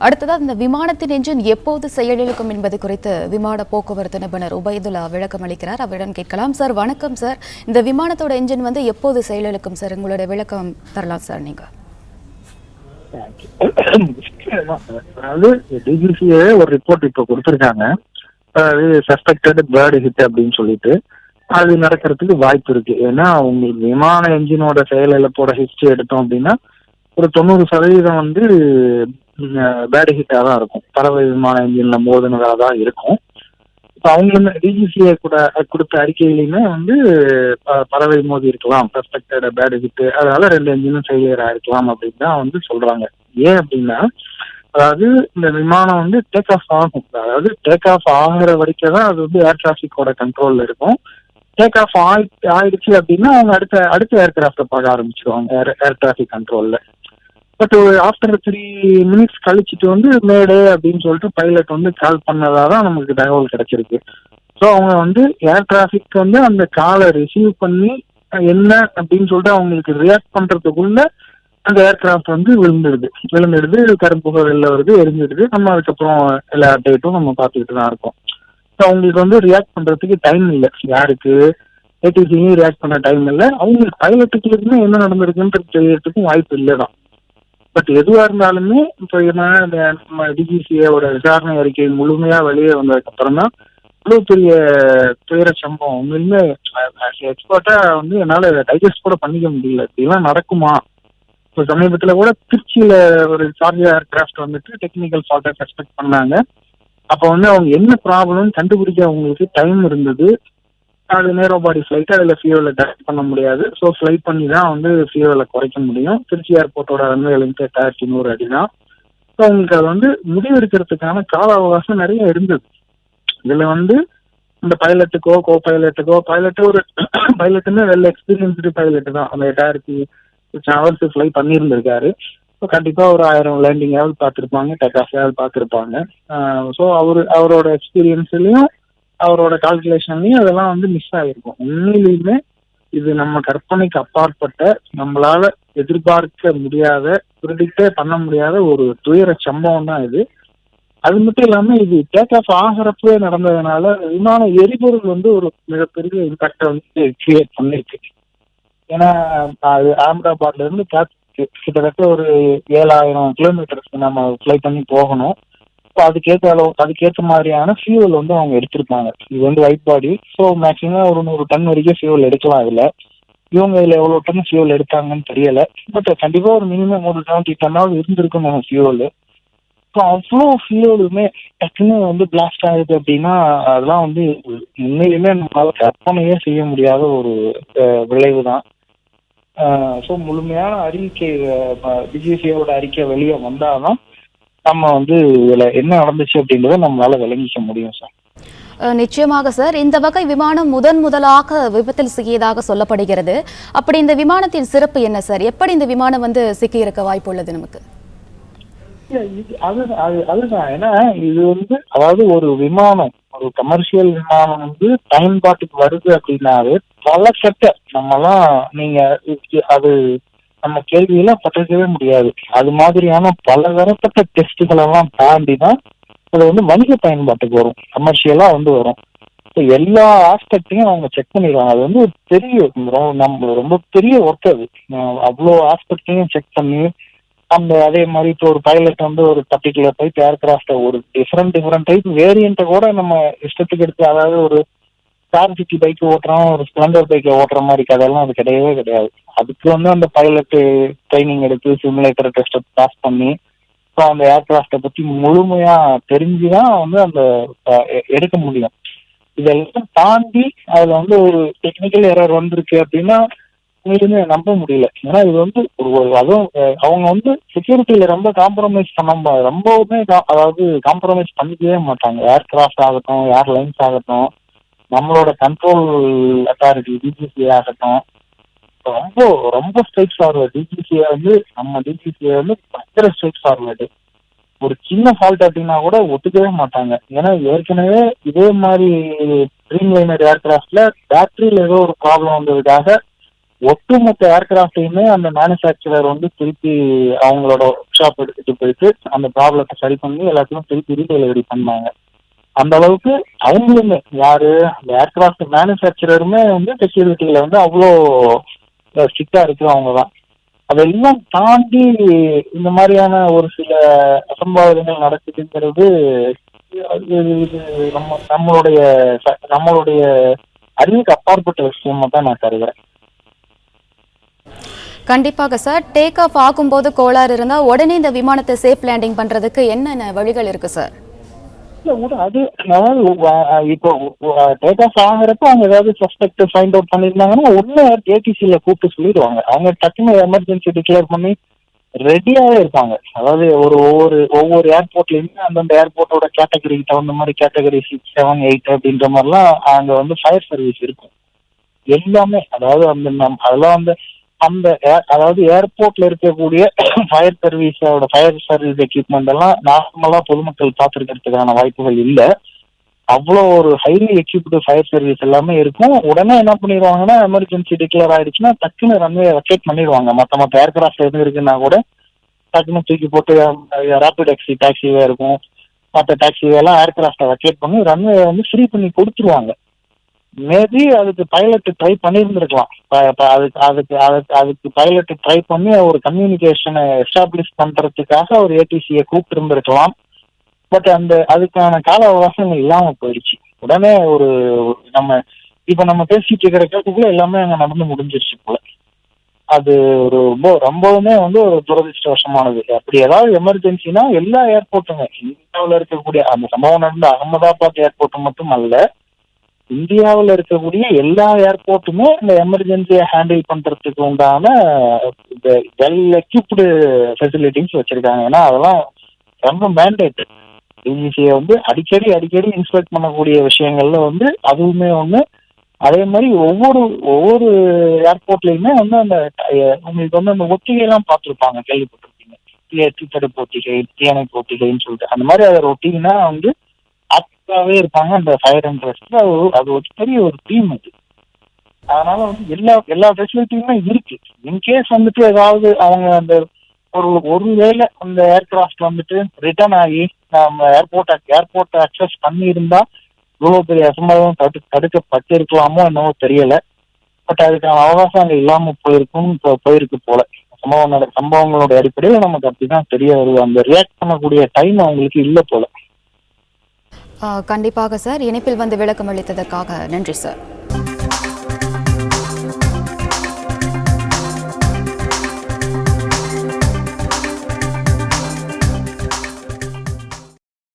அடுத்ததாக இந்த விமானத்தின் என்ஜின் எப்போது செயலிழக்கும் என்பது குறித்து விமான போக்குவரத்து நிபுணர் உபைதுல்லா விளக்கம் அளிக்கிறார். அவரிடம் கேட்கலாம். சார் வணக்கம் சார். இந்த விமானத்தோட என்ஜின் எப்போது செயலிழக்கும் சார்? உங்களுடைய விளக்கம் தரலாம் சார் நீங்க. அதாவது டிஜிசிஏ ஒரு ரிப்போர்ட் இப்போ கொடுத்துருக்காங்க. அதாவது சஸ்பெக்டட் பேர்டு ஹிட் அப்படின்னு சொல்லிட்டு அது நடக்கிறதுக்கு வாய்ப்பு இருக்கு. ஏன்னா உங்களுக்கு விமான என்ஜினோட செயலிழப்போட ஹிஸ்டரி எடுத்தோம் அப்படின்னா ஒரு 90% பேட் ஹிட்டா தான் இருக்கும். பறவை விமான என்ஜின்ல மோதினதா தான் இருக்கும். இப்போ அவங்க டிஜிசிஏ கூட கொடுத்த அறிக்கையிலுமே பறவை மோதி இருக்கலாம், சஸ்பெக்டட் பேட் ஹிட், அதனால 2 என்ஜினும் ஃபெயிலியர் ஆயிருக்கலாம் அப்படின்னு தான் சொல்றாங்க. ஏன் அப்படின்னா அதாவது இந்த விமானம் டேக் ஆஃப் ஆகும். அதாவது டேக் ஆஃப் ஆகிற வரைக்கும் தான் அது ஏர் டிராஃபிக்கோட கண்ட்ரோல்ல இருக்கும். டேக் ஆஃப் ஆயிடுச்சு அப்படின்னா அவங்க அடுத்த ஏர்கிராஃப்டை பார்க்க ஆரம்பிச்சிருவாங்க ஏர் டிராஃபிக் கண்ட்ரோல்ல. பட் ஆஃப்டர் 3 மினிட்ஸ் கழிச்சுட்டு மேடு அப்படின்னு சொல்லிட்டு பைலட் கால் பண்ணதாதான் நமக்கு தகவல் கிடைச்சிருக்கு. ஸோ அவங்க ஏர் டிராஃபிக் அந்த காலை ரிசீவ் பண்ணி என்ன அப்படின்னு சொல்லிட்டு அவங்களுக்கு ரியாக்ட் பண்றதுக்குள்ள அந்த ஏர்கிராஃப்ட் விழுந்துடுது, கரும்புகை வெளில வருது, எரிஞ்சிடுது. நம்ம அதுக்கப்புறம் எல்லா அப்டேட்டும் நம்ம பார்த்துக்கிட்டு தான் இருக்கோம். ஸோ அவங்களுக்கு ரியாக்ட் பண்றதுக்கு டைம் இல்லை. யாருக்கு ஏடிசியும் ரியாக்ட் பண்ண டைம் இல்லை. அவங்களுக்கு பைலட்டுக்கு என்ன நடந்திருக்குன்றது தெரியறதுக்கும் வாய்ப்பு இல்லை தான். பட் எதுவா இருந்தாலுமே இப்போ நம்ம டிஜிசிஏவோட விசாரணை அறிக்கை முழுமையா வெளியே வந்ததுக்கு அப்புறம் தான் இவ்வளவு பெரிய துயர சம்பவம் உண்மையுமே எக்ஸ்பர்ட்டா என்னால டைஜஸ்ட் கூட பண்ணிக்க முடியல. இப்படிலாம் நடக்குமா? இப்போ சமீபத்துல கூட திருச்சியில ஒரு சார்ஜர் ஏர்கிராஃப்ட் டெக்னிக்கல் ஃபால்ட்டை சஸ்பெக்ட் பண்ணாங்க. அப்போ அவங்க என்ன ப்ராப்ளம் கண்டுபிடிக்க அவங்களுக்கு டைம் இருந்தது. அது நேரோ பாடி ஃபிளைட், அதுல ஃபியூவலை டெஸ்ட் பண்ண முடியாது. ஸோ ஃபிளைட் பண்ணி தான் ஃபியூவலை குறைக்க முடியும். திருச்சி ஏர்போர்ட்டோட லென்த் 8100 அடி தான். ஸோ அவங்களுக்கு அது முடிவு எடுக்கிறதுக்கான கால அவகாசம் நிறைய இருந்தது. இதுல இந்த பைலட்டுக்கோ கோ பைலட்டுக்கோ ஒரு பைலட்டுமே வெல் எக்ஸ்பீரியன்ஸ்டு பைலட்டு தான். அந்த 8000 ஹவர்ஸ் ஃபிளை பண்ணியிருந்திருக்காரு. ஸோ கண்டிப்பா ஒரு 1000 லேண்டிங்காவது பார்த்துருப்பாங்க, டேக் ஆஃபாவது பார்த்துருப்பாங்க. ஸோ அவரோட எக்ஸ்பீரியன்ஸ்லயும் அவரோட கால்குலேஷன்லயும் அதெல்லாம் மிஸ் ஆகிருக்கும். உண்மையிலுமே இது நம்ம கற்பனைக்கு அப்பாற்பட்ட, நம்மளால எதிர்பார்க்க முடியாத, ப்ரிடிக்டே பண்ண முடியாத ஒரு துயர சம்பவம் தான் இது. அது மட்டும் இல்லாம இது டேக் ஆஃப் ஆகிறப்பவே நடந்ததுனால விமான எரிபொருள் ஒரு மிகப்பெரிய இம்பாக்டை கிரியேட் பண்ணிருக்கு. ஏன்னா அது அகமதாபாத்ல இருந்து கிட்டத்தட்ட ஒரு 7000 கிலோமீட்டர்ஸ்க்கு நம்ம ஃபிளை பண்ணி போகணும். இப்போ அதுக்கேற்ற மாதிரியான ஃபியூவல் அவங்க எடுத்திருப்பாங்க. இது ஒயிட் பாடி. ஸோ மேக்ஸிமம் ஒரு 100 டன் வரைக்கும் ஃபியூவல் எடுக்கலாம். இவங்க இதுல எவ்வளவு டன் ஃபியூவல் எடுத்தாங்கன்னு தெரியல. பட் கண்டிப்பா ஒரு மினிமம் ஒரு 70 டன்னாவது இருந்திருக்கும் ஃபியூவல். ஸோ அவ்வளோ ஃபியூவலுமே டக்குன்னு பிளாஸ்ட் ஆகுது அப்படின்னா அதெல்லாம் உண்மையிலுமே நம்மளால கற்பனையே செய்ய முடியாத ஒரு விளைவு தான். ஸோ முழுமையான அறிக்கை, டிஜிசிஏவோட அறிக்கை வெளியே வந்தாதான் நம்ம இதுல என்ன நடந்துச்சு அப்படின்றத நம்மளால விளங்கிக்க முடியும் சார். நிச்சயமாக சார். இந்த வகை விமானம் முதலாக விபத்தில் சிக்கியதாக சொல்லப்படுகிறது. அப்படி இந்த விமானத்தின் சிறப்பு என்ன சார்? எப்படி இந்த விமானம் சிக்கி இருக்க வாய்ப்பு உள்ளது நமக்கு? அதுதான். ஏன்னா இது அதாவது ஒரு விமானம், ஒரு கமர்ஷியல் விமானம் பயன்பாட்டுக்கு வருது அப்படின்னாவே பல கட்ட நம்மலாம் நீங்க அது நம்ம கேள்வியெல்லாம் பட்டிருக்கவே முடியாது. அது மாதிரியான பல தரப்பட்ட டெஸ்டுகள் எல்லாம் தாண்டி தான் அது வணிக பயன்பாட்டுக்கு வரும், கமர்ஷியலா வரும். எல்லா ஆஸ்பெக்டையும் அவங்க செக் பண்ணிடுவாங்க. அது ஒரு பெரிய நம்ம ரொம்ப பெரிய ஒர்க். அது அவ்வளோ ஆஸ்பெக்டையும் செக் பண்ணி அதே மாதிரி இப்போ ஒரு பைலட் ஒரு பர்டிகுலர் டைப் ஏர்கிராஃப்ட் ஒரு டிஃப்ரெண்ட் டைப் வேரியண்ட்டை கூட நம்ம இஷ்டத்துக்கு எடுத்து, அதாவது ஒரு கார் சிட்டி பைக் ஓட்டுறோம், ஒரு ஸ்பிளண்டர் பைக்கை ஓட்டுற மாதிரி கதையெல்லாம் அது கிடையவே கிடையாது. அதுக்கு அந்த பைலட்டு ட்ரைனிங் எடுத்து சிமுலேட்டர் டெஸ்ட்டை பாஸ் பண்ணி ஸோ அந்த ஏர்கிராஃப்டை பற்றி முழுமையா தெரிஞ்சுதான் அந்த எடுக்க முடியும். இதெல்லாம் தாண்டி அதுல ஒரு டெக்னிக்கல் எரர் வந்திருக்கு அப்படின்னா உண்மையிலுமே நம்ப முடியல. ஏன்னா இது அதுவும் அவங்க செக்யூரிட்டியில ரொம்ப காம்ப்ரமைஸ் ரொம்பவுமே அதாவது காம்ப்ரமைஸ் பண்ணிக்கவே மாட்டாங்க. ஏர்கிராஃப்ட் ஆகட்டும், ஏர்லைன்ஸ் ஆகட்டும், நம்மளோட கண்ட்ரோல் அத்தாரிட்டி டிஜிசிஏ ஆகட்டும், ரொம்ப ரொம்ப ஸ்ட்ரைட் ஃபார்வர்டு. டிஜிசிஏ நம்ம டிஜிசிஏ பயங்கர ஸ்ட்ரைட் ஃபார்வர்டு. ஒரு சின்ன ஃபால்ட் அப்படின்னா கூட ஒத்துக்கவே மாட்டாங்க. ஏன்னா ஏற்கனவே இதே மாதிரி ட்ரீம் லைனர் ஏர்கிராஃப்ட்ல பேட்டரியில ஏதோ ஒரு ப்ராப்ளம் வந்ததுக்காக ஒட்டுமொத்த ஏர்கிராஃப்டையுமே அந்த மேனுஃபேக்சரர் வந்து திருப்பி அவங்களோட ஒர்க் ஷாப் எடுத்துட்டு போயிட்டு அந்த ப்ராப்ளத்தை சரி பண்ணி எல்லாத்தையும் திருப்பி ரீடெலிவரி பண்ணாங்க. அந்த அளவுக்கு அவங்களுமே யாரு அந்த ஏர்கிராஃப்ட் மேனுஃபேக்சரருமே வந்து செக்யூரிட்டியில வந்து அவ்வளோ ஸ்ட்ரிக்டா இருக்கிறவங்க தான். அதெல்லாம் தாண்டி இந்த மாதிரியான ஒரு சில அசம்பாவிதங்கள் நடக்குதுங்கிறது இது நம்மளுடைய அறிவுக்கு அப்பாற்பட்ட விஷயமா தான் நான் கருதுறேன். கண்டிப்பாக சார். டேக் ஆஃப் ஆகும்போது கோளாறு இருந்தா உடனே இந்த விமானத்தை சேஃப் லேண்டிங் பண்றதுக்கு என்னென்ன வழிகள் இருக்கு சார்? அது அதாவது இப்போ டேக் ஆஃப் ஆகிறப்ப அவங்க ஏதாவது சஸ்பெக்ட் ஃபைண்ட் அவுட் பண்ணியிருந்தாங்கன்னா ஒன்னு ஏடிசியில கூப்பிட்டு சொல்லிடுவாங்க. அவங்க டக்குன்னு எமர்ஜென்சி டிக்ளேர் பண்ணி ரெடியாவே இருப்பாங்க. அதாவது ஒவ்வொரு ஏர்போர்ட்லயுமே அந்தந்த ஏர்போர்ட்டோட கேட்டகரிக்கு தகுந்த மாதிரி கேட்டகரி 6, 7, 8 அப்படின்ற மாதிரிலாம் அங்க வந்து ஃபயர் சர்வீஸ் இருக்கும் எல்லாமே. அதாவது அதெல்லாம் வந்து அதாவது ஏர்போர்ட்ல இருக்கக்கூடிய ஃபயர் சர்வீஸ் எக்யூப்மெண்ட் எல்லாம் நார்மலா பொதுமக்கள் பார்த்துருக்கிறதுக்கான வாய்ப்புகள் இல்லை. அவ்வளோ ஒரு ஹைலி எக்யூப்டு ஃபயர் சர்வீஸ் எல்லாமே இருக்கும். உடனே என்ன பண்ணிடுவாங்கன்னா எமர்ஜென்சி டிக்ளேர் ஆயிடுச்சுன்னா டக்குன்னு ரன்வே வெக்கேட் பண்ணிடுவாங்க. மற்ற ஏர்கிராஃப்ட் எதுவும் இருக்குன்னா கூட டக்குன்னு தூக்கி போட்டு ரேபிட் டாக்ஸிவே இருக்கும், மற்ற டாக்ஸிவே எல்லாம் ஏர்கிராஃப்டை வெக்கேட் பண்ணி ரன்வே வந்து ஃப்ரீ பண்ணி கொடுத்துருவாங்க. மேபி அதுக்கு பைலட் ட்ரை பண்ணியிருந்திருக்கலாம். அதுக்கு பைலட் ட்ரை பண்ணி ஒரு கம்யூனிகேஷனை எஸ்டாப்ளிஷ் பண்றதுக்காக ஒரு ஏடிசியை கூப்பிட்டு இருந்திருக்கலாம். பட் அதுக்கான கால அவகாசங்கள் இல்லாம போயிடுச்சு. உடனே நம்ம பேசிட்டு இருக்கிற கேட்டுக்குள்ள எல்லாமே அங்க நடந்து முடிஞ்சிருச்சு போல. அது ரொம்பவுமே வந்து ஒரு துரதிருஷ்டவசமானது. அப்படி ஏதாவது எமர்ஜென்சினா எல்லா ஏர்போர்ட்டுமே இந்தியாவில் இருக்கக்கூடிய அந்த சம்பவம் நடந்த அகமதாபாத் ஏர்போர்ட் மட்டும் அல்ல, இந்தியாவில் இருக்கக்கூடிய எல்லா ஏர்போர்ட்டுமே இந்த எமர்ஜென்சியை ஹேண்டில் பண்றதுக்கு உண்டான வெல் எக்யூப்டு ஃபெசிலிட்டிஸ் வச்சிருக்காங்க. ஏன்னா அதெல்லாம் ரொம்ப மேண்டேட். டிஜிசியை வந்து அடிக்கடி இன்ஸ்பெக்ட் பண்ணக்கூடிய விஷயங்கள்ல வந்து அதுவுமே ஒண்ணு. அதே மாதிரி ஒவ்வொரு ஏர்போர்ட்லயுமே வந்து உங்களுக்கு வந்து அந்த ஒத்திகை எல்லாம் பார்த்துருப்பாங்க, கேள்விப்பட்டிருப்பீங்க. தீத்தடுப்பு ஒத்திகை, தீயணைப்பு ஒத்திகைன்னு சொல்லிட்டு அந்த மாதிரி அதை ரொட்டீனா வந்து ஆக்டிவாவே இருப்பாங்க அந்த ஃபயர் அண்ட் ரெஸ்ட்ல. அது ஒரு பெரிய ஒரு டீம் அது. அதனால வந்து எல்லா ஃபெசிலிட்டியுமே இருக்கு. இன்கேஸ் வந்துட்டு ஏதாவது அவங்க ஒருவேளை அந்த ஏர்கிராஃப்ட் வந்துட்டு ரிட்டர்ன் ஆகி நம்ம ஏர்போர்ட் அக்சஸ் பண்ணியிருந்தா இவ்வளவு பெரிய அசம்பாவிதம் தடுக்கப்பட்டிருக்கலாமோ என்னவோ தெரியல. பட் அதுக்கான அவகாசம் அங்க இல்லாம போயிருக்கு போல. சம்பவங்களோட அடிப்படையில் நமக்கு அப்படிதான் தெரிய வருது. அந்த ரியாக்ட் பண்ணக்கூடிய டைம் அவங்களுக்கு இல்லை போல. கண்டிப்பாக சார். இணைப்பில் வந்து விளக்கம் அளித்ததற்காக நன்றி சார்.